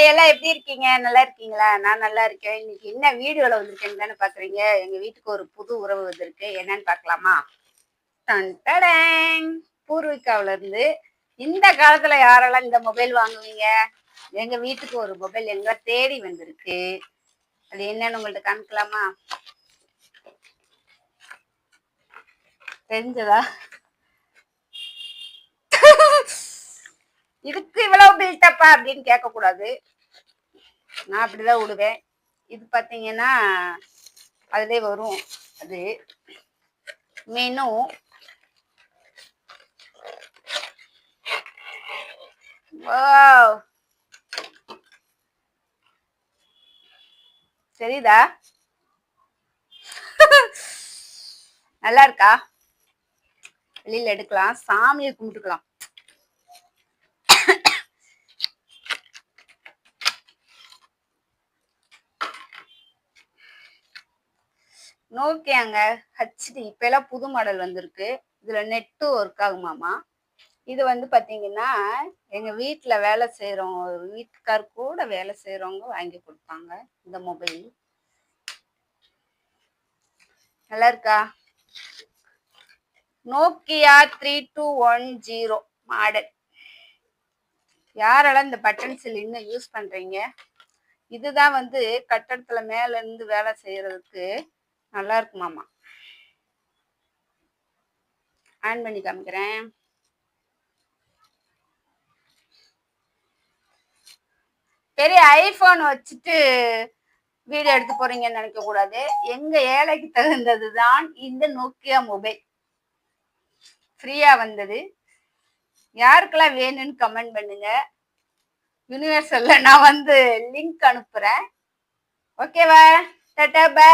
எல்லாம் எப்படி இருக்கீங்க? நல்லா இருக்கீங்களா? நான் நல்லா இருக்கேன். இன்னைக்கு என்ன வீடியோல வந்திருக்கேன்னு தானே பாக்குறீங்க. எங்க வீட்டுக்கு ஒரு புது உறவு வந்திருக்கு. என்னன்னு பாக்கலாமா? டன் டடேங்! பூர்விகாவுல இருந்து. இந்த காலத்துல யாரெல்லாம் இந்த மொபைல் வாங்குவீங்க? எங்க வீட்டுக்கு ஒரு மொபைல் எங்க தேடி வந்திருக்கு. அது என்னன்னு உங்கள்ட்ட காமிக்கலாமா? தெரிஞ்சதா? இதுக்கு இவ்வளவு பில்டப்பா அப்படின்னு கேட்க கூடாது. நான் அப்படிதான் விடுவேன். இது பாத்தீங்கன்னா அதுலயே வரும். அது மெனு வாவ் தெரியுதா? நல்லா இருக்கா? வெளியில எடுக்கலாம், சாமியை கும்பிட்டுக்கலாம். நோக்கியாங்க ஹச்டி இப்ப எல்லாம் புது மாடல் வந்திருக்கு. இதுல நெட்டு ஒர்க் ஆகுமாமா. இது வந்து பாத்தீங்கன்னா எங்க வீட்டுல வேலை செய்யறவங்க, வீட்டுக்கார் கூட வேலை செய்யறவங்க வாங்கி கொடுப்பாங்க இந்த மொபைல். நல்லா இருக்கா? Nokia 3210 model. யாரெல்லாம் இந்த பட்டன் செல் இன்னும் யூஸ் பண்றீங்க? இதுதான் வந்து கட்டடத்துல மேல இருந்து வேலை செய்யறதுக்கு நல்லா இருக்குமாமா. ஆன் பண்ணி காமிக்கிறேன். பெரிய ஐபோன் வச்சுட்டு வீடியோ எடுத்து போறீங்கன்னு நினைக்க கூடாது. எங்க ஏழைக்கு தகுந்ததுதான் இந்த நோக்கியா மொபைல். ஃப்ரீயா வந்தது. யாருக்கெல்லாம் வேணும்னு கமெண்ட் பண்ணுங்க. யூனிவர்சல்ல நான் வந்து லிங்க் அனுப்புறேன். ஓகேவா? Tata bye.